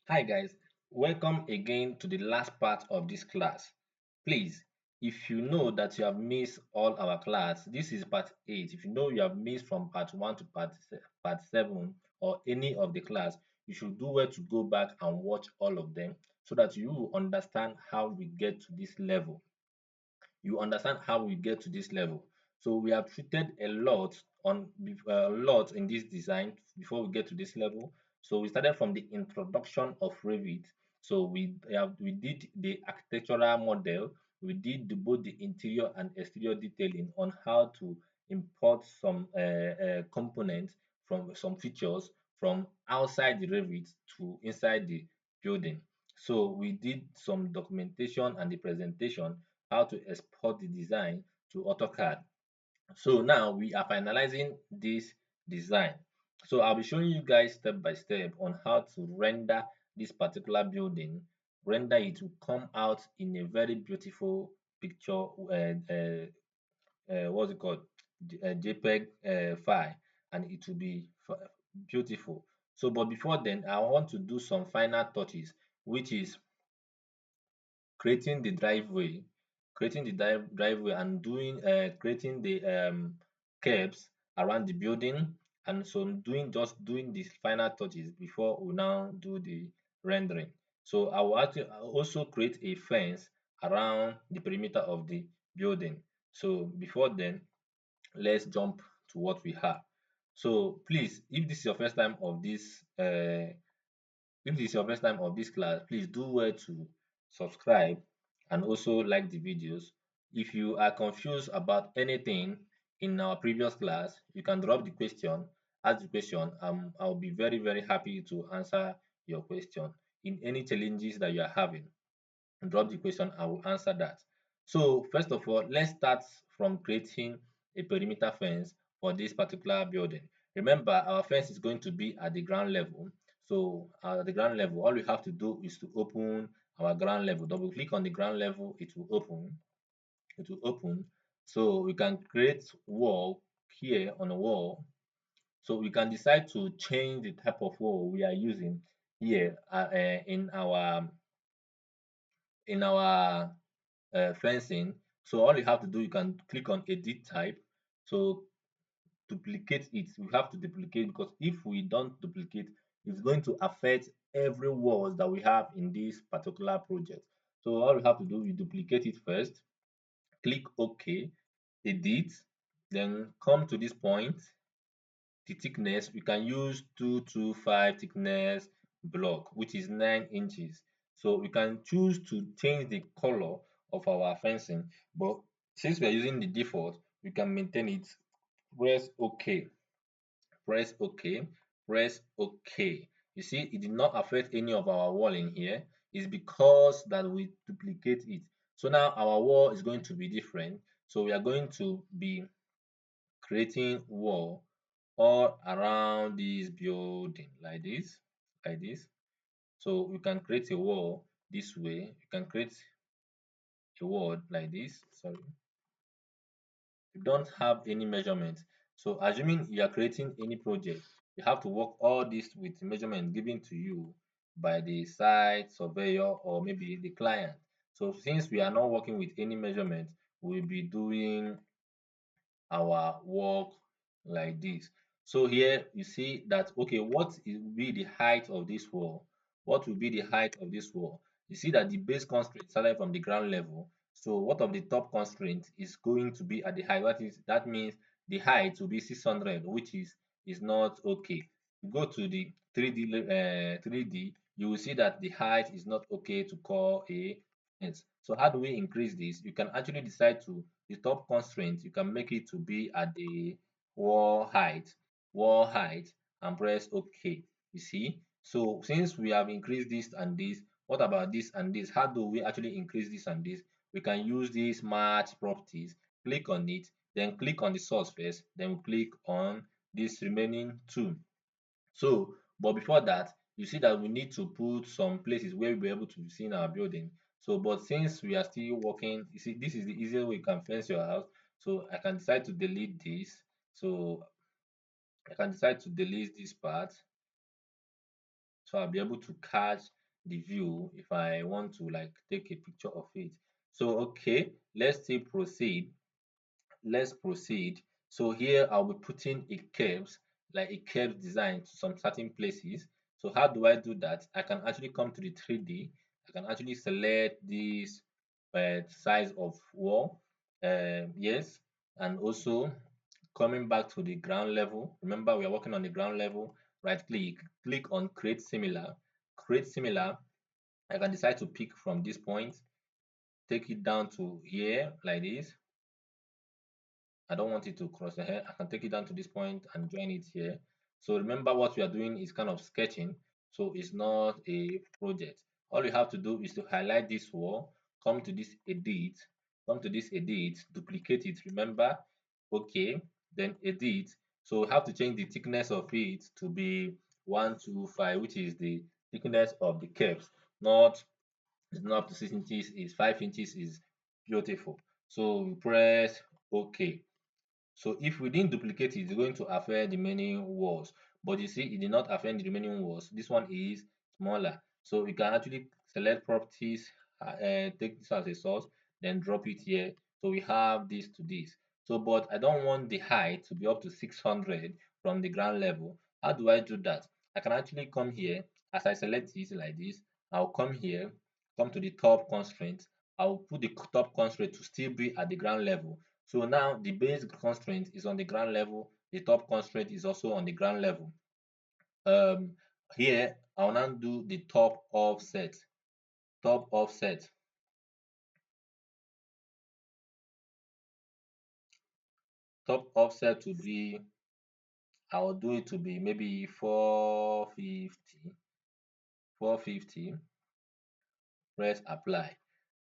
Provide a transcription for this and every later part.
Hi guys, welcome again to the last part of this class. Please, if you know that you have missed all our class, this is part 8. If you know you have missed from part 1 to part 7 or any of the class, you should do well to go back and watch all of them so that you will understand how we get to this level. You understand how we get to this level. So we have treated a lot in this design before we get to this level. So we started from the introduction of Revit. So we did the architectural model. We did both the interior and exterior detailing on how to import some components from some features from outside the Revit to inside the building. So we did some documentation and the presentation how to export the design to AutoCAD. So now we are finalizing this design. So I'll be showing you guys step by step on how to render this particular building, render it to come out in a very beautiful picture, what's it called, JPEG file, and it will be beautiful. So, but before then, I want to do some final touches, which is creating the driveway, driveway and doing creating the curbs around the building, and so doing these final touches before we now do the rendering. So I will actually also create a fence around the perimeter of the building. So before then, let's jump to what we have. So please, if this is your first time of this if this is your first time of this class, please do well to subscribe and also like the videos. If you are confused about anything in our previous class, you can drop the question, ask the question. I'll be very happy to answer your question. In any challenges that you are having, drop the question, I will answer that. So first of all, let's start from creating a perimeter fence for this particular building. Remember, our fence is going to be at the ground level. So at the ground level, all we have to do is to open our ground level. Double click on the ground level, it will open. It will open. So we can create wall here on a wall. So we can decide to change the type of wall we are using here in our fencing. So all you have to do, you can click on edit type. So duplicate it. We have to duplicate because if we don't duplicate, it's going to affect every walls that we have in this particular project. So all we have to do is duplicate it first, click OK, edit, then come to this point. The thickness, we can use 225 thickness block, which is 9 inches. So we can choose to change the color of our fencing, but since we are using the default, we can maintain it. Press OK, press OK, press OK. You see, it did not affect any of our wall in here. It's because that we duplicate it. So now our wall is going to be different. So we are going to be creating wall all around this building like this. So we can create a wall this way. You can create a wall like this. Sorry, you don't have any measurement. So assuming you are creating any project, you have to work all this with measurement given to you by the site surveyor or maybe the client. So since we are not working with any measurement, we'll be doing our work like this. So here you see that, okay, will be the height of this wall? What will be the height of this wall? You see that the base constraint started from the ground level. So what of the top constraint is going to be at the height? That means the height will be 600, which is not okay. You go to the 3D, you will see that the height is not okay to call a fence. So how do we increase this? You can actually decide to the top constraint, you can make it to be at the wall height, and press OK. You see? So since we have increased this and this, what about this and this? How do we actually increase this and this? We can use these match properties, click on it, then click on the source first, then we click on this remaining two. So, but before that, you see that we need to put some places where we'll be able to see in our building. So, but since we are still working, you see, this is the easiest way you can fence your house. So I can decide to delete this. So I can decide to delete this part. so I'll be able to catch the view if I want to like take a picture of it. So okay, let's still proceed. Let's proceed. So here I'll be putting a curves, like a curve design to some certain places. So how do I do that? I can actually come to the 3D. I can actually select this size of wall. Yes, and also coming back to the ground level. Remember, we are working on the ground level. Right click, click on create similar. Create similar. I can decide to pick from this point, take it down to here like this. I don't want it to cross the hair. I can take it down to this point and join it here. So remember what we are doing is kind of sketching. So it's not a project. All you have to do is to highlight this wall, come to this edit, duplicate it. Remember, okay, then edit. So we have to change the thickness of it to be 125, which is the thickness of the curves. Not it's not up to 6 inches, is 5 inches is beautiful. So we press OK. So if we didn't duplicate it, it's going to affect the remaining walls. But you see, it did not affect the remaining walls. This one is smaller. So you can actually select properties, take this as a source, then drop it here. So we have this to this. So, but I don't want the height to be up to 600 from the ground level. How do I do that? I can actually come here. As I select it like this, I'll come here, come to the top constraint. I'll put the top constraint to still be at the ground level. So now the base constraint is on the ground level, the top constraint is also on the ground level. Um, Here I'll now do the top offset, top offset to be, I'll do it to be maybe 450, press apply.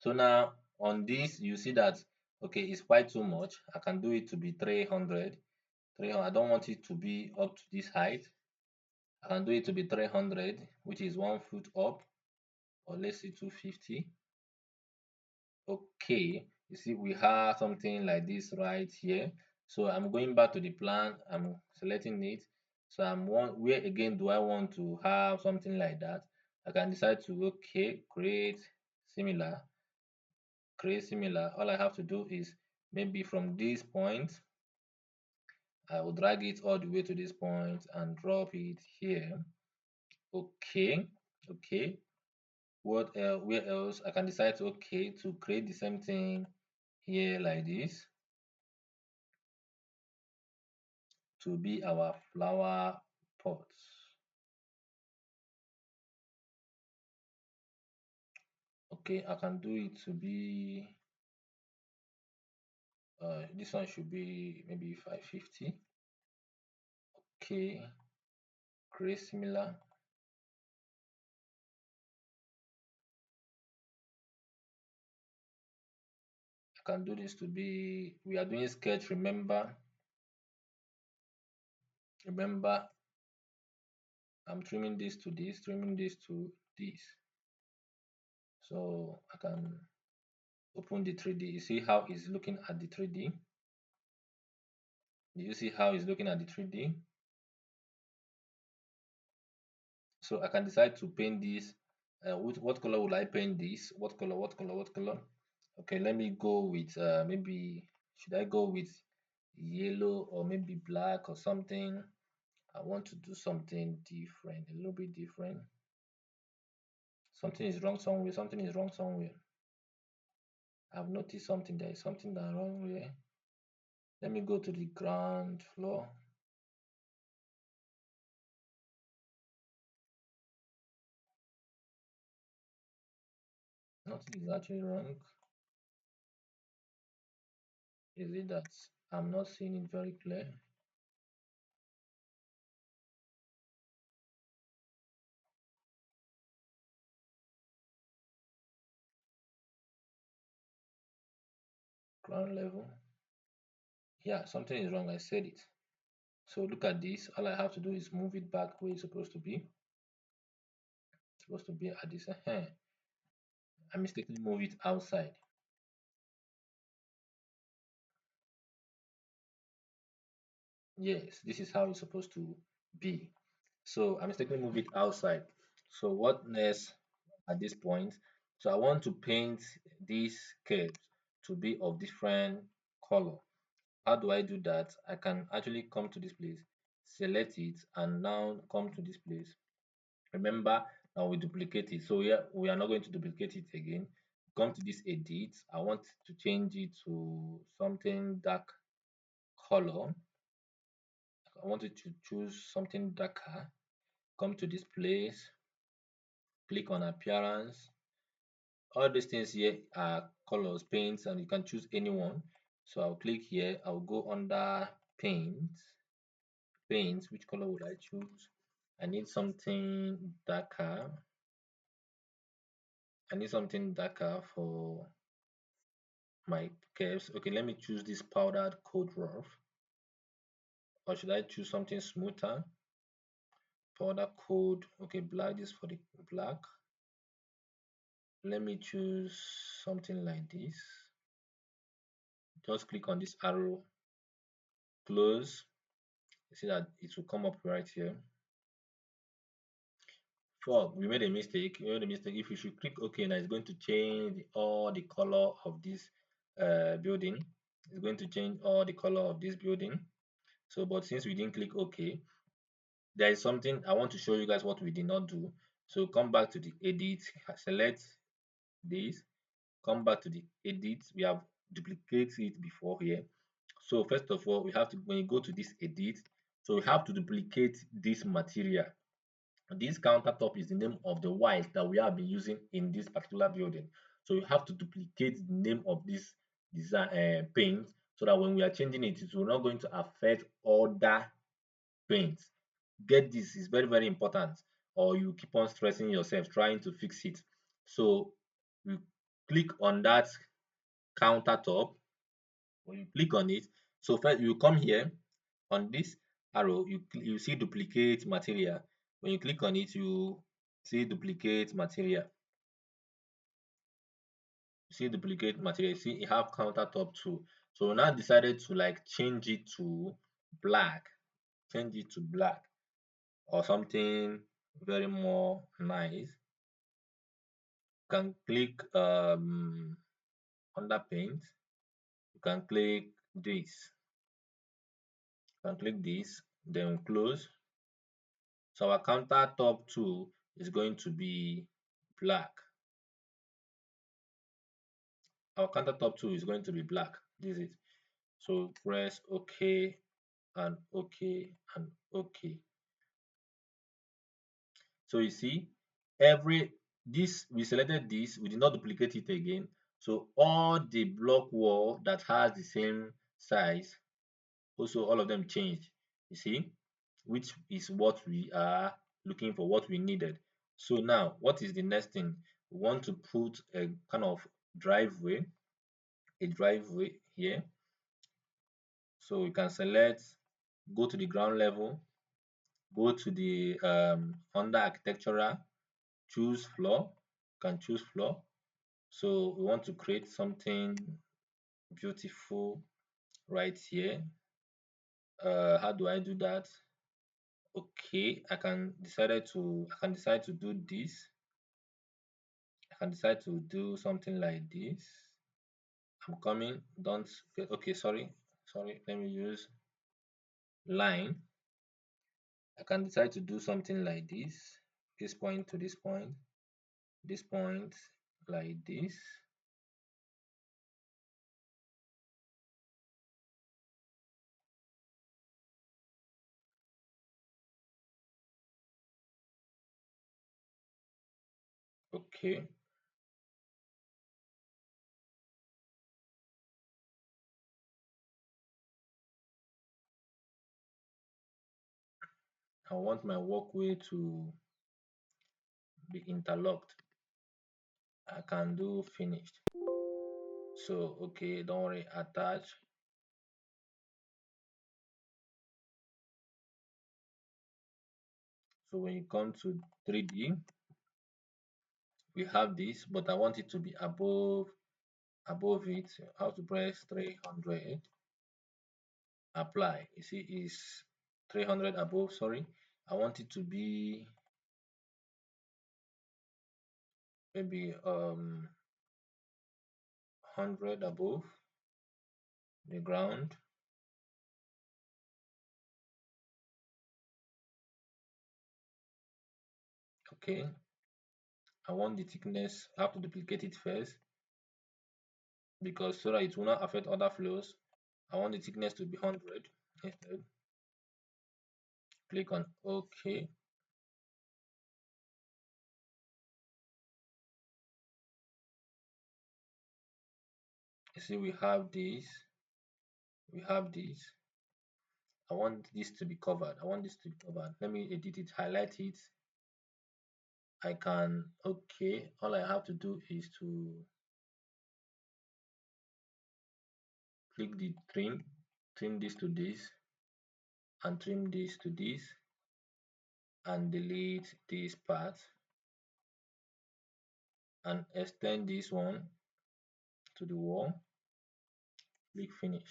So now on this, you see that, okay, it's quite too much. I can do it to be 300. I don't want it to be up to this height. I can do it to be 300, which is 1 foot up, or let's say 250. Okay, you see we have something like this right here. So I'm going back to the plan, I'm selecting it. So I'm one, where again do I want to have something like that? I can decide to, okay, similar create similar. All I have to do is maybe from this point I will drag it all the way to this point and drop it here. Okay, okay. What else? Where else? I can decide to, okay, to create the same thing here like this to be our flower pots. Okay, I can do it to be, this one should be maybe 550. Okay, create similar. I can do this to be, we are doing sketch, remember I'm trimming this to this, trimming this to this. So I can open the 3D. You see how it's looking at the 3D? Do you see how it's looking at the 3D? So I can decide to paint this. What color will I paint this? What color? What color? What color? Okay, let me go with maybe, should I go with yellow or maybe black or something? I want to do something different, a little bit different. Something is wrong somewhere. Something is wrong somewhere. I've noticed something. There is something that wrong here. Let me go to the ground floor. Nothing is actually wrong. Is it that I'm not seeing it very clear? Ground level. Yeah, something is wrong. I said it. So look at this. All I have to do is move it back where it's supposed to be. It's supposed to be at this. I mistakenly move it outside. Yes, this is how it's supposed to be. So I mistakenly move it outside. So what next at this point? So I want to paint these curves to be of different color. How do I do that? I can actually come to this place, select it, and now come to this place. Remember, now we duplicate it. So here we are not going to duplicate it again. Come to this edit. I want to change it to something dark color. I wanted to choose something darker. Come to this place, click on appearance. All these things here are colors, paints, and you can choose any one. So I'll click here. I'll go under paint. Paint. Which color would I choose? I need something darker. I need something darker for my curves. Okay, let me choose this powdered coat rough. Or should I choose something smoother? Powder coat. Okay, black. This for the black. Let me choose something like this. Just click on this arrow, close. You see that it will come up right here. For we made a mistake. We made a mistake. If you should click OK, now it's going to change all the color of this building. It's going to change all the color of this building. So, but since we didn't click OK, there is something I want to show you guys what we did not do. So come back to the edit, select this, come back to the edit. We have duplicated it before here. So first of all, we have to, when you go to this edit, so we have to duplicate this material. This countertop is the name of the white that we have been using in this particular building. So you have to duplicate the name of this design paint so that when we are changing it, it will not going to affect other paints. Get this, is very, very important, or you keep on stressing yourself trying to fix it. So you click on that countertop. When you click on it, so first you come here on this arrow, you see duplicate material. When you click on it, you see duplicate material. You see duplicate material. You see you have countertop too. So we now decided to like change it to black. Change it to black or something very more nice. You can click under paint. You can click this. You can click this, then close. So our countertop tool is going to be black. Our countertop tool is going to be black. This is so press OK and OK and OK. So you see, every this we selected this, we did not duplicate it again. So all the block wall that has the same size, also all of them changed. You see, which is what we are looking for, what we needed. So now, what is the next thing? We want to put a kind of driveway, a driveway here. So we can select, go to the ground level, go to the under architectural, choose floor, can choose floor. So we want to create something beautiful right here. How do I do that? Okay, I can decide to do this. I can decide to do something like this. I'm coming, don't get, okay, sorry, let me use line. I can decide to do something like this point to this point like this. Okay, I want my walkway to be interlocked. I can do finished. So, okay, don't worry, attach. So when you come to 3D, we have this, but I want it to be above it. I have to press 300, apply. You see, is 300 above, sorry. I want it to be maybe 100 above the ground. Okay, I want the thickness. I have to duplicate it first because so that it will not affect other floors. I want the thickness to be 100 instead. Click on OK. You see, we have this. We have this. I want this to be covered. I want this to be covered. Let me edit it, highlight it. I can, okay. All I have to do is to click the trim this to this, and trim this to this, and delete this part, and extend this one to the wall. Click finish.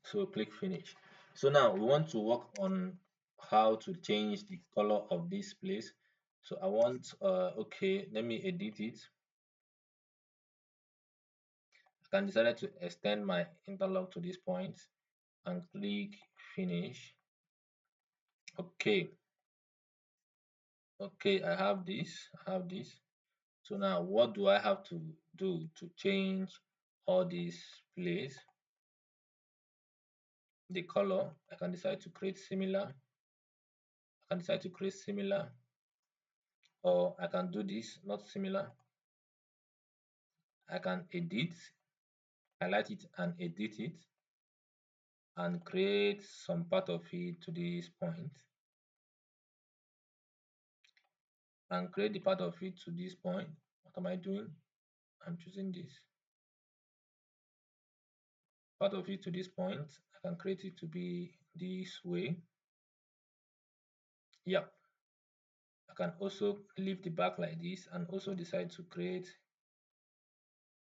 So click finish. So now we want to work on how to change the color of this place. So I want, okay, let me edit it. I can decide to extend my interlock to this point and click finish. Okay, okay, I have this. So now what do I have to do to change all this place? The color, I can decide to create similar. I can decide to create similar, or I can do this, not similar. I can edit, highlight it and edit it, and create some part of it to this point, and create the part of it to this point. What am I doing? I'm choosing this part of it to this point. I can create it to be this way. Yep. I can also leave the back like this and also decide to create.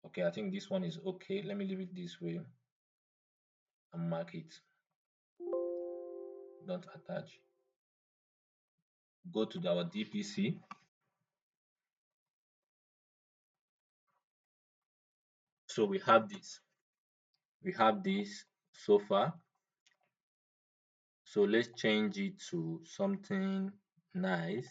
Okay, I think this one is okay. Let me leave it this way and mark it. Don't attach. Go to our DPC. So we have this. We have this so far. So let's change it to something nice.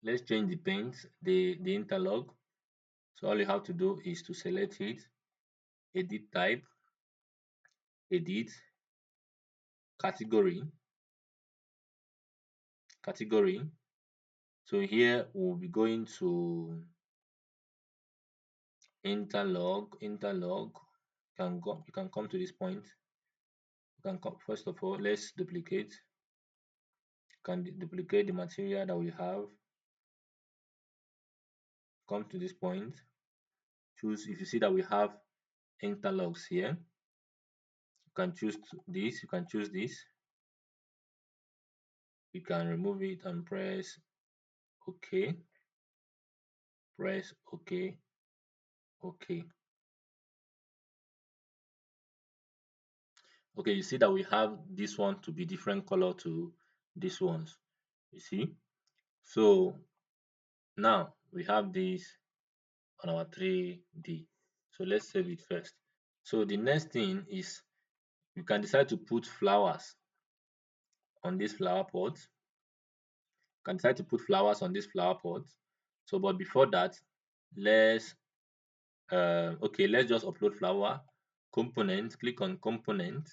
Let's change the paint, the interlock. So all you have to do is to select it, edit type, edit, category, category. So here we'll be going to interlock. You can come to this point. You can come, first of all, let's duplicate. You can duplicate the material that we have. Come to this point. Choose, if you see that we have interlocks here, you can choose this, you can choose this. You can remove it and press OK. Press OK. OK. Okay, you see that we have this one to be different color to these ones. You see? So now we have this on our 3D. So let's save it first. So the next thing is you can decide to put flowers on this flower pot. You can decide to put flowers on this flower pot. So, but before that, let's okay, let's just upload flower component. Click on component.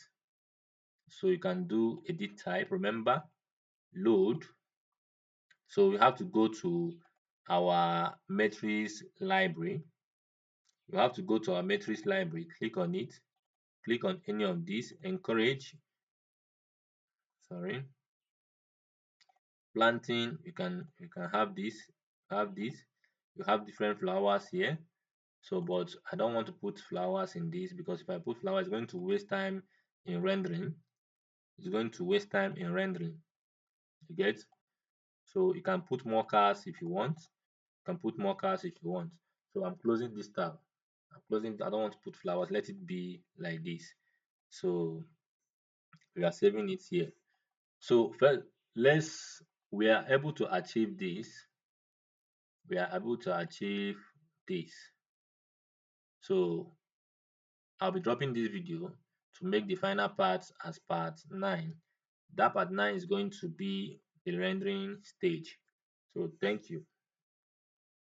So you can do edit type. Remember, load. So we have to go to our matrix library. You have to go to our matrix library, click on it, click on any of these, encourage, sorry, planting, you can have this. You have different flowers here. So, but I don't want to put flowers in this because if I put flowers, it's going to waste time in rendering. It's going to waste time in rendering. You get? So you can put more cars if you want. You can put more cars if you want. So I'm closing this tab. I'm closing. I don't want to put flowers. Let it be like this. So we are saving it here. So first, let's we are able to achieve this. We are able to achieve this. So I'll be dropping this video to make the final part as part 9. That part 9 is going to be the rendering stage. So thank you.